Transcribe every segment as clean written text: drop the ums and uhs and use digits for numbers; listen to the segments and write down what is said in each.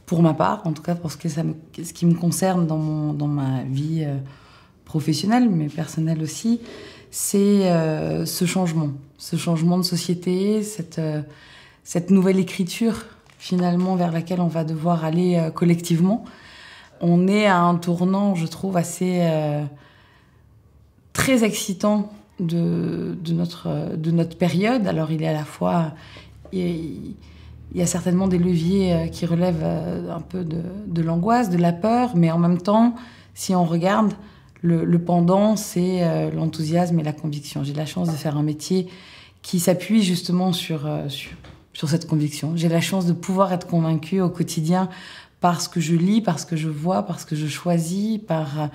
pour ma part, en tout cas pour ce qui me concerne dans ma vie professionnelle, mais personnelle aussi, c'est ce changement de société, cette nouvelle écriture finalement vers laquelle on va devoir aller collectivement. On est à un tournant, je trouve, assez très excitant de notre période. Alors il est à la fois... Il y a certainement des leviers qui relèvent un peu de l'angoisse, de la peur, mais en même temps, si on regarde, le pendant, c'est l'enthousiasme et la conviction. J'ai la chance de faire un métier qui s'appuie justement sur cette conviction. J'ai la chance de pouvoir être convaincue au quotidien par ce que je lis, par ce que je vois, par ce que je choisis, par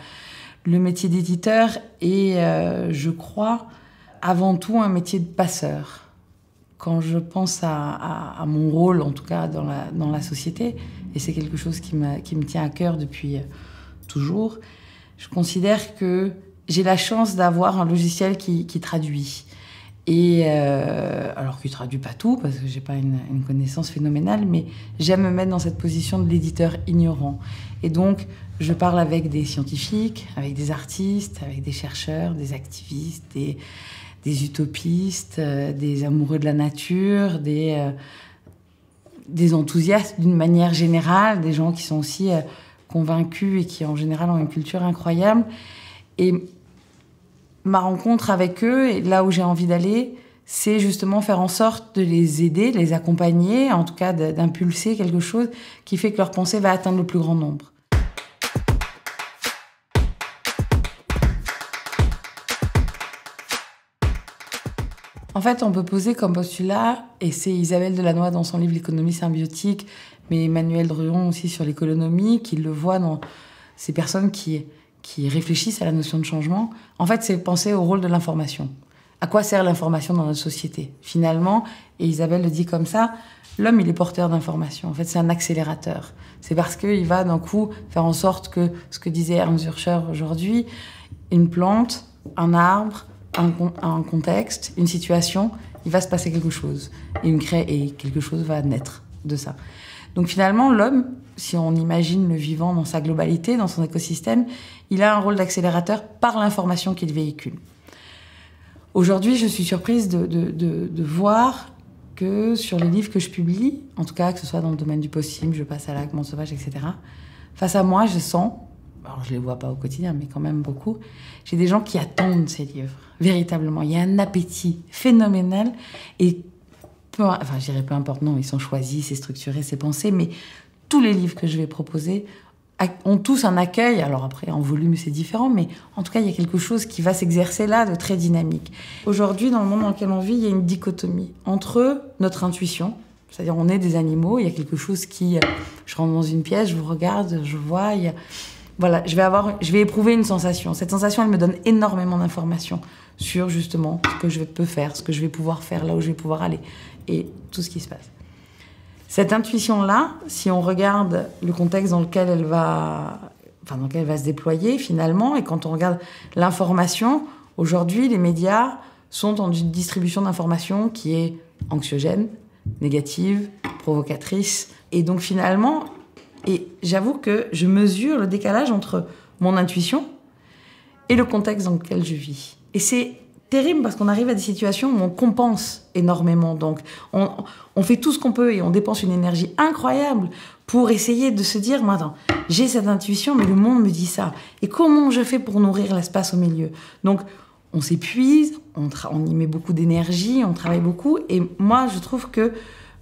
le métier d'éditeur et je crois avant tout un métier de passeur. Quand je pense à mon rôle, en tout cas dans la société, et c'est quelque chose qui me tient à cœur depuis toujours, je considère que j'ai la chance d'avoir un logiciel qui traduit. Et alors qu'il ne traduit pas tout, parce que je n'ai pas une connaissance phénoménale, mais j'aime me mettre dans cette position de l'éditeur ignorant. Et donc, je parle avec des scientifiques, avec des artistes, avec des chercheurs, des activistes, des utopistes, des amoureux de la nature, des enthousiastes d'une manière générale, des gens qui sont aussi convaincus et qui en général ont une culture incroyable. Et ma rencontre avec eux, et là où j'ai envie d'aller, c'est justement faire en sorte de les aider, de les accompagner, en tout cas d'impulser quelque chose qui fait que leur pensée va atteindre le plus grand nombre. En fait, on peut poser comme postulat, et c'est Isabelle Delannoy dans son livre L'économie symbiotique, mais Emmanuel Druon aussi sur l'économie, qui le voit dans ces personnes qui réfléchissent à la notion de changement. En fait, c'est penser au rôle de l'information. À quoi sert l'information dans notre société ? Finalement, et Isabelle le dit comme ça, l'homme, il est porteur d'informations. En fait, c'est un accélérateur. C'est parce qu'il va d'un coup faire en sorte que, ce que disait Ernst Zürcher aujourd'hui, une plante, un arbre, un contexte, une situation, il va se passer quelque chose. Et quelque chose va naître de ça. Donc finalement, l'homme, si on imagine le vivant dans sa globalité, dans son écosystème, il a un rôle d'accélérateur par l'information qu'il véhicule. Aujourd'hui, je suis surprise de voir que sur les livres que je publie, en tout cas que ce soit dans le domaine du possible, Je passe à l'acte, Monde sauvage, etc., face à moi, je sens, alors je les vois pas au quotidien, mais quand même beaucoup, j'ai des gens qui attendent ces livres, véritablement. Il y a un appétit phénoménal et enfin, je dirais peu importe, non, ils sont choisis, c'est structuré, c'est pensé, mais tous les livres que je vais proposer ont tous un accueil. Alors après, en volume, c'est différent, mais en tout cas, il y a quelque chose qui va s'exercer là de très dynamique. Aujourd'hui, dans le monde dans lequel on vit, il y a une dichotomie entre notre intuition, c'est-à-dire on est des animaux, il y a quelque chose qui... Je rentre dans une pièce, je vous regarde, je vois, il y a... Voilà, je vais éprouver une sensation. Cette sensation, elle me donne énormément d'informations sur justement ce que je peux faire, ce que je vais pouvoir faire, là où je vais pouvoir aller, et tout ce qui se passe. Cette intuition-là, si on regarde le contexte dans lequel elle va se déployer finalement, et quand on regarde l'information, aujourd'hui, les médias sont dans une distribution d'informations qui est anxiogène, négative, provocatrice, et donc finalement... Et j'avoue que je mesure le décalage entre mon intuition et le contexte dans lequel je vis. Et c'est terrible parce qu'on arrive à des situations où on compense énormément. Donc, on fait tout ce qu'on peut et on dépense une énergie incroyable pour essayer de se dire, moi, attends, j'ai cette intuition, mais le monde me dit ça. Et comment je fais pour nourrir l'espace au milieu ? Donc, on s'épuise, on y met beaucoup d'énergie, on travaille beaucoup. Et moi, je trouve que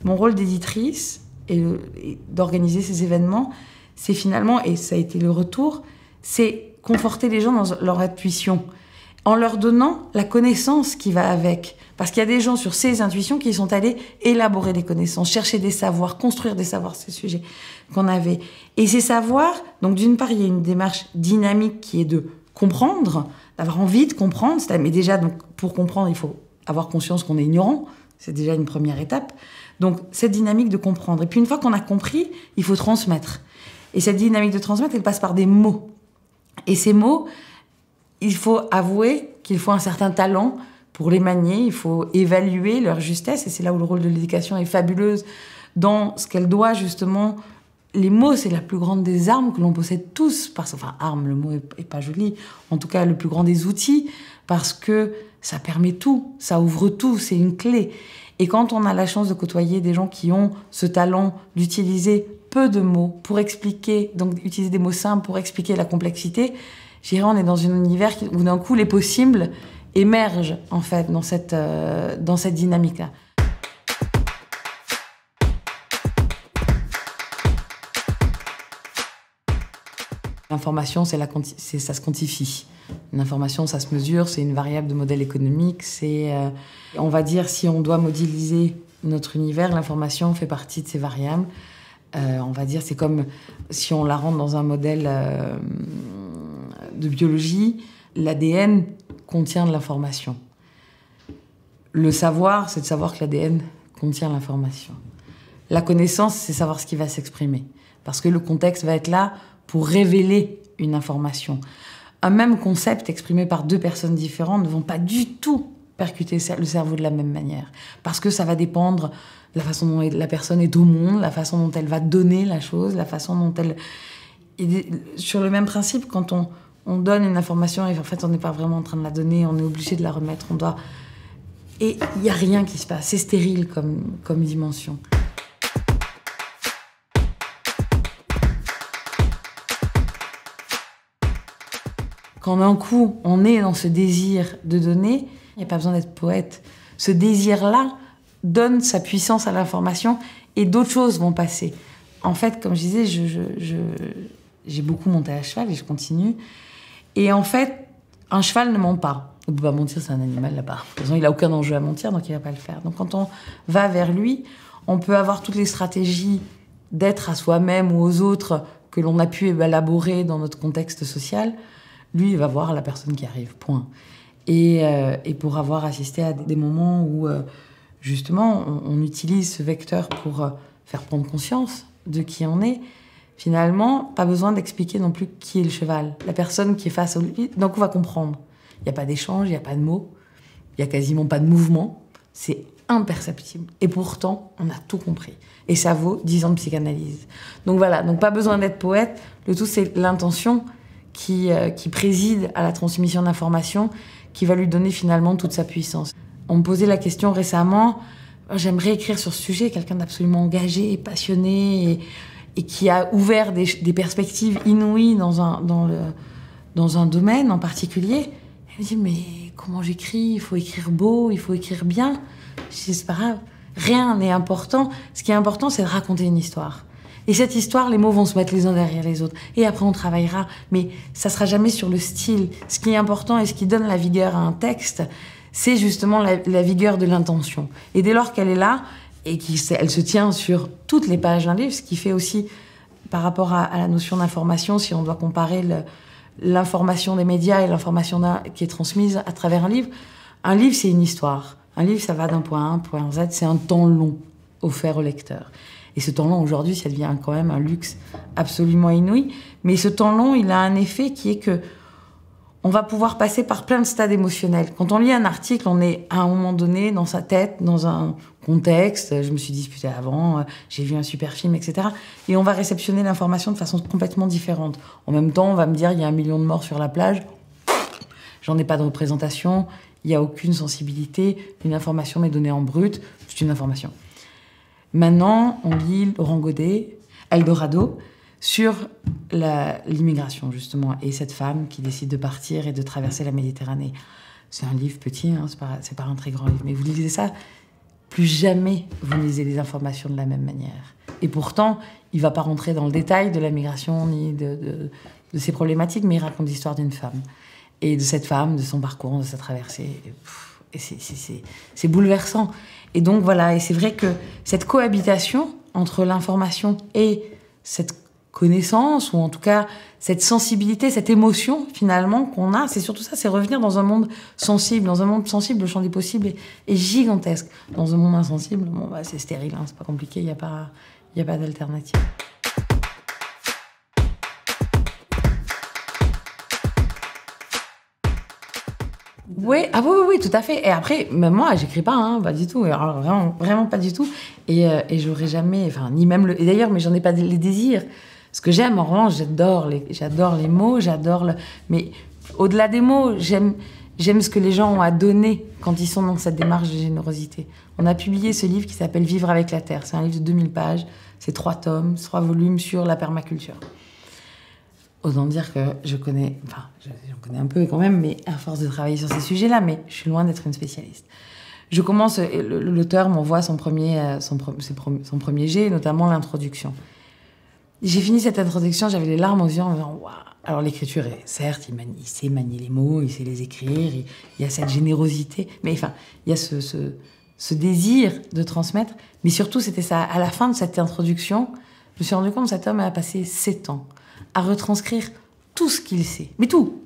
mon rôle d'éditrice... et d'organiser ces événements, c'est finalement, et ça a été le retour, c'est conforter les gens dans leur intuition, en leur donnant la connaissance qui va avec. Parce qu'il y a des gens sur ces intuitions qui sont allés élaborer des connaissances, chercher des savoirs, construire des savoirs, ces sujets qu'on avait. Et ces savoirs, donc d'une part, il y a une démarche dynamique qui est de comprendre, d'avoir envie de comprendre, mais déjà, donc, pour comprendre, il faut avoir conscience qu'on est ignorant, c'est déjà une première étape. Donc, cette dynamique de comprendre. Et puis, une fois qu'on a compris, il faut transmettre. Et cette dynamique de transmettre, elle passe par des mots. Et ces mots, il faut avouer qu'il faut un certain talent pour les manier. Il faut évaluer leur justesse. Et c'est là où le rôle de l'éducation est fabuleuse dans ce qu'elle doit, justement, les mots, c'est la plus grande des armes que l'on possède tous. Enfin, arme, le mot est pas joli. En tout cas, le plus grand des outils, parce que ça permet tout, ça ouvre tout, c'est une clé. Et quand on a la chance de côtoyer des gens qui ont ce talent d'utiliser peu de mots pour expliquer, donc utiliser des mots simples pour expliquer la complexité, je dirais on est dans un univers où d'un coup les possibles émergent en fait dans cette dynamique-là. L'information, ça se quantifie. Une information, ça se mesure, c'est une variable de modèle économique. On va dire, si on doit modéliser notre univers, l'information fait partie de ces variables. On va dire, c'est comme si on la rentre dans un modèle de biologie, l'ADN contient de l'information. Le savoir, c'est de savoir que l'ADN contient l'information. La connaissance, c'est savoir ce qui va s'exprimer. Parce que le contexte va être là pour révéler une information. Un même concept exprimé par deux personnes différentes ne vont pas du tout percuter le cerveau de la même manière. Parce que ça va dépendre de la façon dont la personne est au monde, la façon dont elle va donner la chose, la façon dont elle... Sur le même principe, quand on donne une information et en fait on n'est pas vraiment en train de la donner, on est obligé de la remettre, on doit... Et il n'y a rien qui se passe, c'est stérile comme dimension. Quand d'un coup, on est dans ce désir de donner, il n'y a pas besoin d'être poète. Ce désir-là donne sa puissance à l'information et d'autres choses vont passer. En fait, comme je disais, j'ai beaucoup monté à cheval et je continue. Et en fait, un cheval ne ment pas. On ne peut pas mentir, c'est un animal là-bas. De toute façon, il n'a aucun enjeu à mentir, donc il ne va pas le faire. Donc quand on va vers lui, on peut avoir toutes les stratégies d'être à soi-même ou aux autres que l'on a pu élaborer dans notre contexte social. Lui, il va voir la personne qui arrive, point. Et pour avoir assisté à des moments où, justement, on utilise ce vecteur pour faire prendre conscience de qui on est, finalement, pas besoin d'expliquer non plus qui est le cheval. La personne qui est face à lui, donc on va comprendre. Il n'y a pas d'échange, il n'y a pas de mots, il n'y a quasiment pas de mouvement. C'est imperceptible. Et pourtant, on a tout compris. Et ça vaut 10 ans de psychanalyse. Donc voilà, donc pas besoin d'être poète. Le tout, c'est l'intention qui préside à la transmission d'informations, qui va lui donner finalement toute sa puissance. On me posait la question récemment, j'aimerais écrire sur ce sujet, quelqu'un d'absolument engagé et passionné et qui a ouvert des perspectives inouïes dans un domaine en particulier. Elle me dit, mais comment j'écris? Il faut écrire beau, il faut écrire bien. Je dis, c'est pas grave, rien n'est important. Ce qui est important, c'est de raconter une histoire. Et cette histoire, les mots vont se mettre les uns derrière les autres. Et après, on travaillera. Mais ça sera jamais sur le style. Ce qui est important et ce qui donne la vigueur à un texte, c'est justement la vigueur de l'intention. Et dès lors qu'elle est là, et qu'elle se tient sur toutes les pages d'un livre, ce qui fait aussi, par rapport à la notion d'information, si on doit comparer l'information des médias et l'information qui est transmise à travers un livre, c'est une histoire. Un livre, ça va d'un point A à un point Z, c'est un temps long offert au lecteur. Et ce temps long, aujourd'hui, ça devient quand même un luxe absolument inouï. Mais ce temps long, il a un effet qui est que on va pouvoir passer par plein de stades émotionnels. Quand on lit un article, on est à un moment donné dans sa tête, dans un contexte. Je me suis disputée avant, j'ai vu un super film, etc. Et on va réceptionner l'information de façon complètement différente. En même temps, on va me dire, il y a 1 million de morts sur la plage. J'en ai pas de représentation. Il n'y a aucune sensibilité. Une information m'est donnée en brut. C'est une information. Maintenant, on lit Laurent Godet, Eldorado, sur l'immigration, justement, et cette femme qui décide de partir et de traverser la Méditerranée. C'est un livre petit, hein, c'est pas un très grand livre, mais vous lisez ça, plus jamais vous lisez les informations de la même manière. Et pourtant, il va pas rentrer dans le détail de la migration ni de ses problématiques, mais il raconte l'histoire d'une femme. Et de cette femme, de son parcours, de sa traversée. Et c'est bouleversant. Et donc voilà, et c'est vrai que cette cohabitation entre l'information et cette connaissance, ou en tout cas cette sensibilité, cette émotion finalement qu'on a, c'est surtout ça, c'est revenir dans un monde sensible. Dans un monde sensible, le champ des possibles est gigantesque. Dans un monde insensible, bon, bah, c'est stérile, hein, c'est pas compliqué, il n'y a pas d'alternative. Oui, ah oui, oui, oui, tout à fait. Et après, même moi, j'écris pas, hein, pas du tout. Alors, vraiment, vraiment pas du tout. Et j'aurais jamais, enfin, ni même le. Et d'ailleurs, mais j'en ai pas les désirs. Ce que j'aime, en revanche, j'adore les mots, mais au-delà des mots, j'aime ce que les gens ont à donner quand ils sont dans cette démarche de générosité. On a publié ce livre qui s'appelle Vivre avec la Terre. C'est un livre de 2000 pages. C'est 3 tomes, 3 volumes sur la permaculture. Autant dire que j'en connais un peu quand même, mais à force de travailler sur ces sujets-là, mais je suis loin d'être une spécialiste. Je commence, l'auteur m'envoie son premier jet, notamment l'introduction. J'ai fini cette introduction, j'avais les larmes aux yeux en me disant waouh. Alors l'écriture, certes, il sait manier les mots, il sait les écrire, il y a cette générosité, mais enfin, il y a ce désir de transmettre. Mais surtout, c'était ça. À la fin de cette introduction, je me suis rendu compte que cet homme a passé 7 ans à retranscrire tout ce qu'il sait. Mais tout,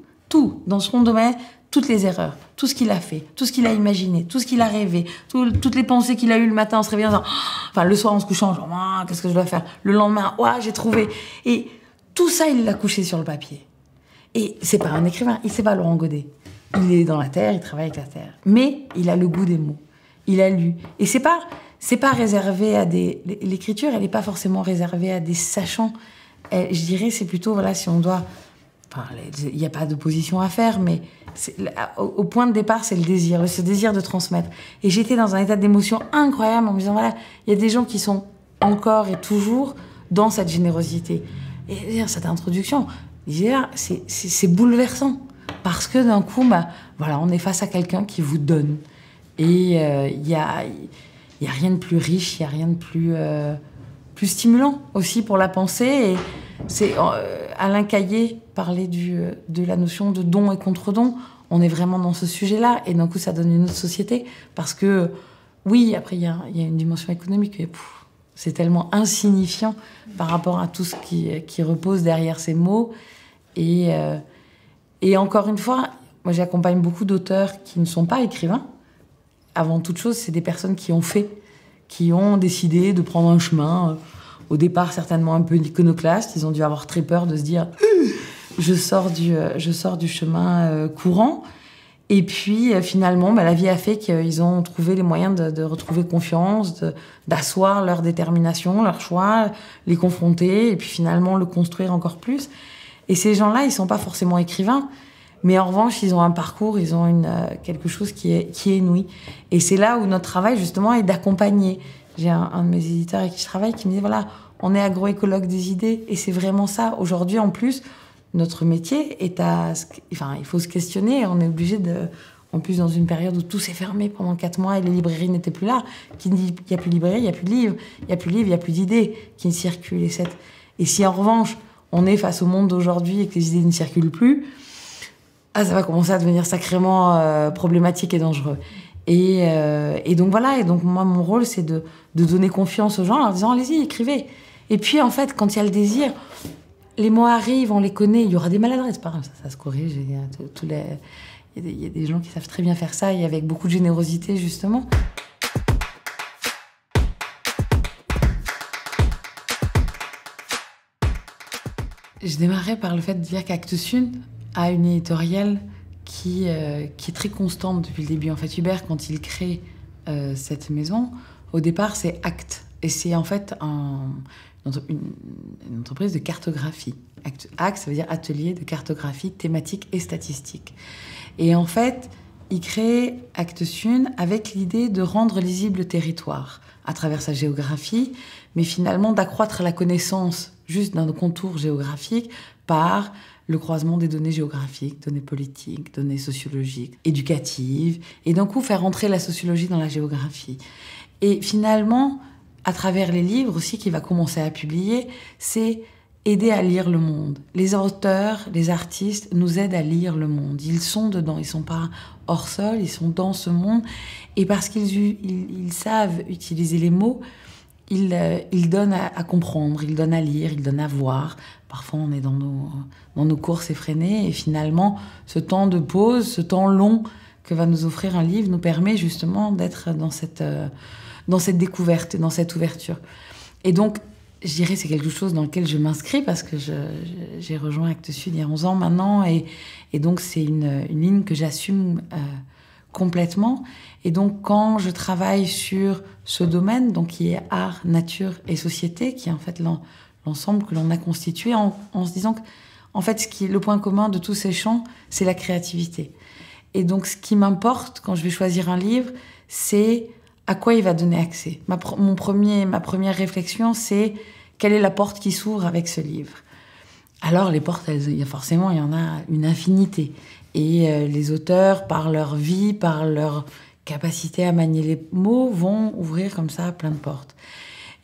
dans son domaine, toutes les erreurs, tout ce qu'il a fait, tout ce qu'il a imaginé, tout ce qu'il a rêvé, toutes les pensées qu'il a eues le matin en se réveillant, enfin le soir en se couchant, genre, qu'est-ce que je dois faire? Le lendemain, j'ai trouvé. Et tout ça, il l'a couché sur le papier. Et c'est pas un écrivain, c'est pas Laurent Godet. Il est dans la terre, il travaille avec la terre. Mais il a le goût des mots. Il a lu. Et c'est pas réservé à des... L'écriture, elle n'est pas forcément réservée à des sachants. Je dirais, c'est plutôt, voilà, si on doit... Enfin, il n'y a pas d'opposition à faire, mais au point de départ, c'est le désir, ce désir de transmettre. Et j'étais dans un état d'émotion incroyable en me disant, voilà, il y a des gens qui sont encore et toujours dans cette générosité. Et cette introduction, c'est bouleversant. Parce que d'un coup, voilà, on est face à quelqu'un qui vous donne. Et il y a rien de plus riche, il n'y a rien de plus stimulant aussi pour la pensée. Et c'est Alain Caillé parlait de la notion de don et contre-don. On est vraiment dans ce sujet-là. Et d'un coup, ça donne une autre société. Parce que, oui, après, il y a une dimension économique. Et, c'est tellement insignifiant par rapport à tout ce qui repose derrière ces mots. Et encore une fois, moi, j'accompagne beaucoup d'auteurs qui ne sont pas écrivains. Avant toute chose, c'est des personnes qui ont décidé de prendre un chemin, au départ certainement un peu iconoclaste. Ils ont dû avoir très peur de se dire « je sors du chemin courant ». Et puis finalement, la vie a fait qu'ils ont trouvé les moyens de retrouver confiance, d'asseoir leur détermination, leur choix, les confronter, et puis finalement le construire encore plus. Et ces gens-là, ils sont pas forcément écrivains, mais en revanche, ils ont un parcours, ils ont quelque chose qui est inouï. Et c'est là où notre travail, justement, est d'accompagner. J'ai un de mes éditeurs avec qui je travaille qui me dit, voilà, on est agroécologue des idées, et c'est vraiment ça. Aujourd'hui, en plus, notre métier est Enfin, il faut se questionner, on est obligé en plus, dans une période où tout s'est fermé pendant 4 mois et les librairies n'étaient plus là, qui dit qu'il n'y a plus de librairie, il n'y a plus de livres, il n'y a plus de livres, il n'y a plus d'idées qui ne circulent. Et si, en revanche, on est face au monde d'aujourd'hui et que les idées ne circulent plus, ça va commencer à devenir sacrément problématique et dangereux. Et donc voilà, et donc moi, mon rôle, c'est de donner confiance aux gens en leur disant, allez-y, écrivez. Et puis, en fait, quand il y a le désir, les mots arrivent, on les connaît, il y aura des maladresses, pas grave, ça se corrige. Il y a des gens qui savent très bien faire ça, et avec beaucoup de générosité, justement. Je démarrais par le fait de dire qu'Actes Sud a une éditoriale qui est très constante depuis le début. En fait, Hubert, quand il crée cette maison, au départ, c'est Actes. Et c'est en fait une entreprise de cartographie. Actes, ça veut dire atelier de cartographie thématique et statistique. Et en fait, il crée Actes Sud avec l'idée de rendre lisible le territoire à travers sa géographie, mais finalement d'accroître la connaissance juste d'un contour géographique par le croisement des données géographiques, données politiques, données sociologiques, éducatives, et d'un coup faire entrer la sociologie dans la géographie. Et finalement, à travers les livres aussi qu'il va commencer à publier, c'est aider à lire le monde. Les auteurs, les artistes nous aident à lire le monde. Ils sont dedans, ils sont pas hors sol, ils sont dans ce monde. Et parce qu'ils savent utiliser les mots, ils donnent à comprendre, ils donnent à lire, ils donnent à voir. Parfois, on est dans nos courses effrénées. Et finalement, ce temps de pause, ce temps long que va nous offrir un livre nous permet justement d'être dans cette découverte, dans cette ouverture. Et donc, je dirais c'est quelque chose dans lequel je m'inscris parce que j'ai rejoint Actes Sud il y a 11 ans maintenant et donc c'est une ligne que j'assume complètement. Et donc quand je travaille sur ce domaine, donc qui est art, nature et société, qui est en fait l'ensemble que l'on a constitué en se disant que en fait le point commun de tous ces champs, c'est la créativité. Et donc ce qui m'importe quand je vais choisir un livre, c'est à quoi il va donner accès. Ma première réflexion, c'est quelle est la porte qui s'ouvre avec ce livre. Alors les portes, il y en a une infinité. Et les auteurs, par leur vie, par leur capacité à manier les mots, vont ouvrir comme ça plein de portes.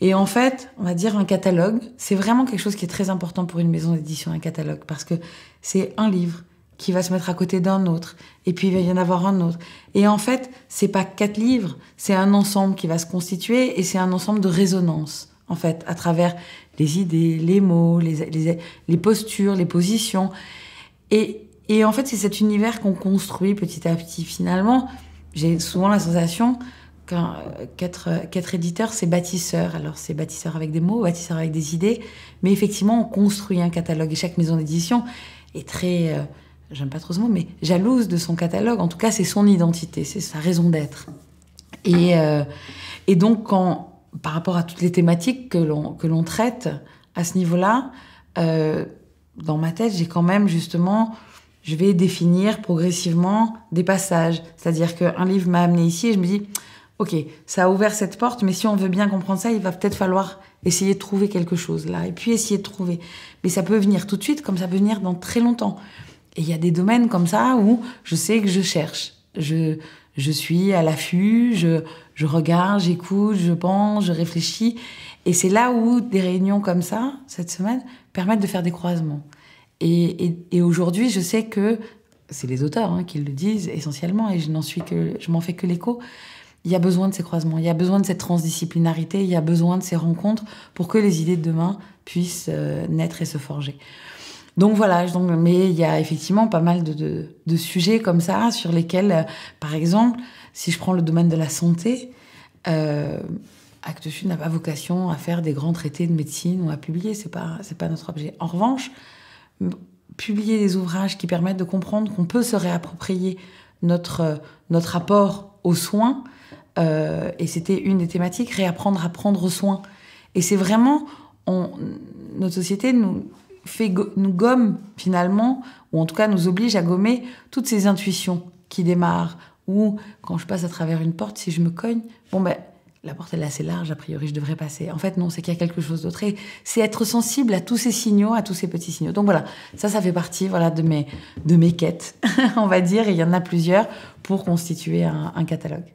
Et en fait, on va dire un catalogue, c'est vraiment quelque chose qui est très important pour une maison d'édition, un catalogue, parce que c'est un livre qui va se mettre à côté d'un autre, et puis il va y en avoir un autre. Et en fait, c'est pas 4 livres, c'est un ensemble qui va se constituer, et c'est un ensemble de résonance, en fait, à travers les idées, les mots, les postures, les positions. Et en fait, c'est cet univers qu'on construit petit à petit. Finalement, j'ai souvent la sensation qu'être éditeur, c'est bâtisseur. Alors, c'est bâtisseur avec des mots, bâtisseur avec des idées, mais effectivement, on construit un catalogue, et chaque maison d'édition est très... j'aime pas trop ce mot, mais jalouse de son catalogue. En tout cas, c'est son identité, c'est sa raison d'être. Et donc, par rapport à toutes les thématiques que l'on traite à ce niveau-là, dans ma tête, j'ai quand même justement, je vais définir progressivement des passages. C'est-à-dire qu'un livre m'a amené ici et je me dis, ok, ça a ouvert cette porte, mais si on veut bien comprendre ça, il va peut-être falloir essayer de trouver quelque chose là, et puis essayer de trouver. Mais ça peut venir tout de suite, comme ça peut venir dans très longtemps. Et il y a des domaines comme ça où je sais que je cherche. Je suis à l'affût, je regarde, j'écoute, je pense, je réfléchis. Et c'est là où des réunions comme ça, cette semaine, permettent de faire des croisements. Et aujourd'hui, je sais que c'est les auteurs qui le disent essentiellement, et je m'en fais que l'écho. Il y a besoin de ces croisements, il y a besoin de cette transdisciplinarité, il y a besoin de ces rencontres pour que les idées de demain puissent naître et se forger. Donc voilà, mais il y a effectivement pas mal de sujets comme ça sur lesquels, par exemple, si je prends le domaine de la santé, Actes Sud n'a pas vocation à faire des grands traités de médecine ou à publier, c'est pas notre objet. En revanche, publier des ouvrages qui permettent de comprendre qu'on peut se réapproprier notre rapport aux soins, et c'était une des thématiques, réapprendre à prendre soin. Et c'est vraiment, notre société nous gomme finalement, ou en tout cas nous oblige à gommer toutes ces intuitions qui démarrent, ou quand je passe à travers une porte, si je me cogne, la porte elle est assez large, a priori je devrais passer. En fait non, c'est qu'il y a quelque chose d'autre, et c'est être sensible à tous ces signaux, à tous ces petits signaux. Donc voilà, ça fait partie de mes quêtes, on va dire, et il y en a plusieurs pour constituer un catalogue.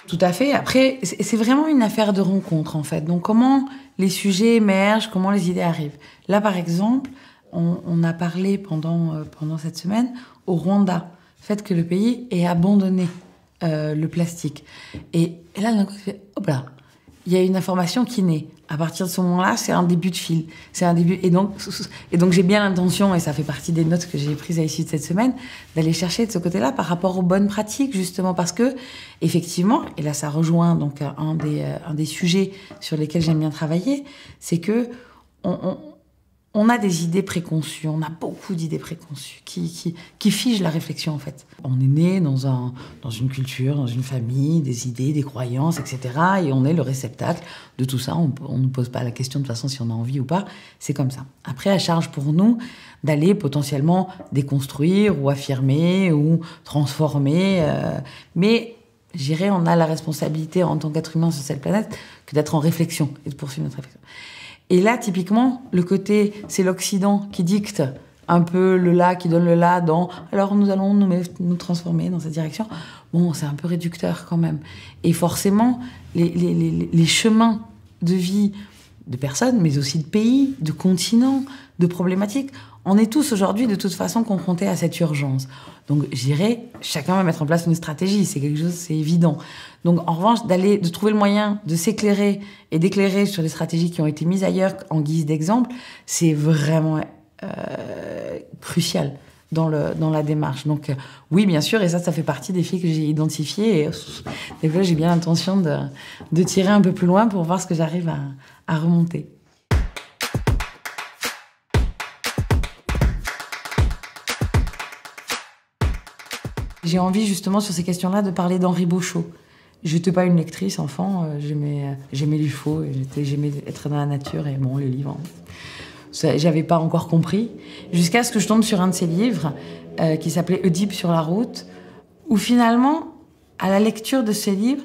Tout à fait. Après, c'est vraiment une affaire de rencontre, en fait. Donc, comment les sujets émergent, comment les idées arrivent. Là, par exemple, on a parlé pendant cette semaine au Rwanda, le fait que le pays ait abandonné le plastique. Et là, d'un coup, hop là, il y a une information qui naît. À partir de ce moment-là, c'est un début de fil. C'est un début. Et donc j'ai bien l'intention, et ça fait partie des notes que j'ai prises à l'issue de cette semaine, d'aller chercher de ce côté-là par rapport aux bonnes pratiques, justement, parce que, effectivement, et là, ça rejoint donc un des sujets sur lesquels j'aime bien travailler, c'est que on a des idées préconçues, on a beaucoup d'idées préconçues qui figent la réflexion, en fait. On est né dans une culture, dans une famille, des idées, des croyances, etc. Et on est le réceptacle de tout ça. On ne nous pose pas la question de toute façon si on a envie ou pas. C'est comme ça. Après, à charge pour nous d'aller potentiellement déconstruire ou affirmer ou transformer. Mais, je dirais, on a la responsabilité en tant qu'être humain sur cette planète que d'être en réflexion et de poursuivre notre réflexion. Et là, typiquement, le côté, c'est l'Occident qui dicte un peu le là, qui donne le là dans « alors nous allons nous transformer dans cette direction ». Bon, c'est un peu réducteur quand même. Et forcément, les chemins de vie de personnes, mais aussi de pays, de continents, de problématiques, on est tous aujourd'hui de toute façon confrontés à cette urgence. Donc, je dirais, chacun va mettre en place une stratégie, c'est quelque chose, c'est évident. Donc, en revanche, de trouver le moyen de s'éclairer et d'éclairer sur les stratégies qui ont été mises ailleurs en guise d'exemple, c'est vraiment crucial. dans la démarche. Donc oui, bien sûr, et ça fait partie des filles que j'ai identifiées. Et des fois, j'ai bien l'intention de tirer un peu plus loin pour voir ce que j'arrive à remonter. J'ai envie justement sur ces questions-là de parler d'Henri Beauchot. Je n'étais pas une lectrice enfant, j'aimais l'UFO, j'aimais être dans la nature et bon, les livres, j'avais pas encore compris. Jusqu'à ce que je tombe sur un de ses livres qui s'appelait Oedipe sur la route, où finalement, à la lecture de ce livre,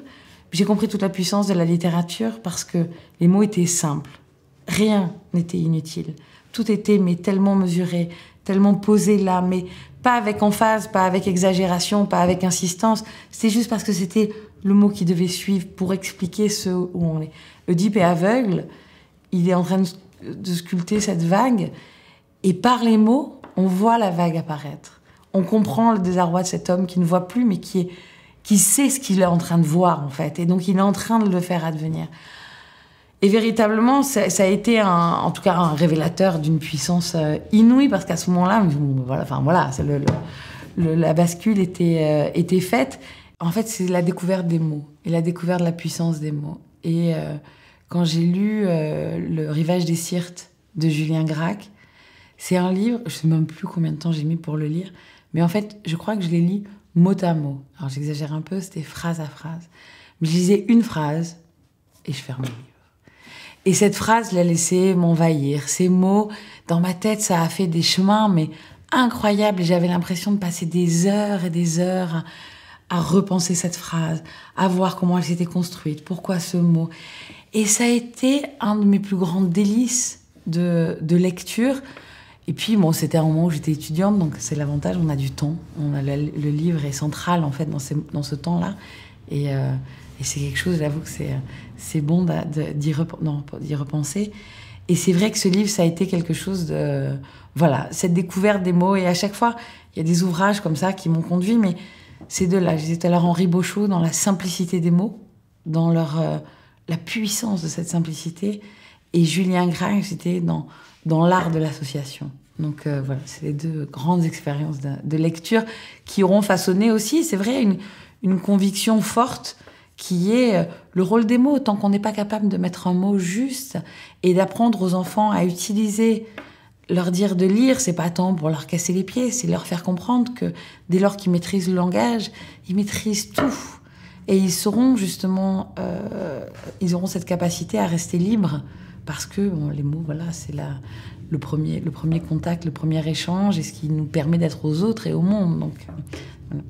j'ai compris toute la puissance de la littérature parce que les mots étaient simples. Rien n'était inutile. Tout était mais tellement mesuré, tellement posé là, mais pas avec emphase, pas avec exagération, pas avec insistance. C'était juste parce que c'était le mot qui devait suivre pour expliquer ce où on est. Oedipe est aveugle, il est en train de sculpter cette vague, et par les mots, on voit la vague apparaître. On comprend le désarroi de cet homme qui ne voit plus, mais qui sait ce qu'il est en train de voir, en fait. Et donc, il est en train de le faire advenir. Et véritablement, ça a été en tout cas un révélateur d'une puissance inouïe, parce qu'à ce moment-là, la bascule était faite. En fait, c'est la découverte des mots, et la découverte de la puissance des mots. Et quand j'ai lu Le Rivage des Syrtes de Julien Gracq, c'est un livre, je ne sais même plus combien de temps j'ai mis pour le lire, mais en fait, je crois que je l'ai lu mot à mot. Alors j'exagère un peu, c'était phrase à phrase. Mais je lisais une phrase et je fermais le livre. Et cette phrase l'a laissé m'envahir. Ces mots, dans ma tête, ça a fait des chemins, mais incroyables. Et j'avais l'impression de passer des heures et des heures à repenser cette phrase, à voir comment elle s'était construite, pourquoi ce mot. Et ça a été un de mes plus grands délices de lecture. Et puis, bon, c'était un moment où j'étais étudiante, donc c'est l'avantage, on a du temps. Le livre est central, en fait, dans ce temps-là. Et c'est quelque chose, j'avoue que c'est bon d'y repenser. Et c'est vrai que ce livre, ça a été quelque chose de... Voilà, cette découverte des mots. Et à chaque fois, il y a des ouvrages comme ça qui m'ont conduit, mais ces deux-là, je disais tout à l'heure Henri Beauchot, dans la simplicité des mots, dans la puissance de cette simplicité, et Julien Gracq, c'était dans l'art de l'association. Donc voilà, c'est les deux grandes expériences de lecture qui auront façonné aussi, c'est vrai, une conviction forte qui est le rôle des mots. Tant qu'on n'est pas capable de mettre un mot juste et d'apprendre aux enfants à utiliser, leur dire de lire, c'est pas tant pour leur casser les pieds, c'est leur faire comprendre que dès lors qu'ils maîtrisent le langage, ils maîtrisent tout. Et ils sauront justement, ils auront cette capacité à rester libres parce que bon, les mots, voilà, c'est le premier contact, le premier échange et ce qui nous permet d'être aux autres et au monde. Donc, voilà.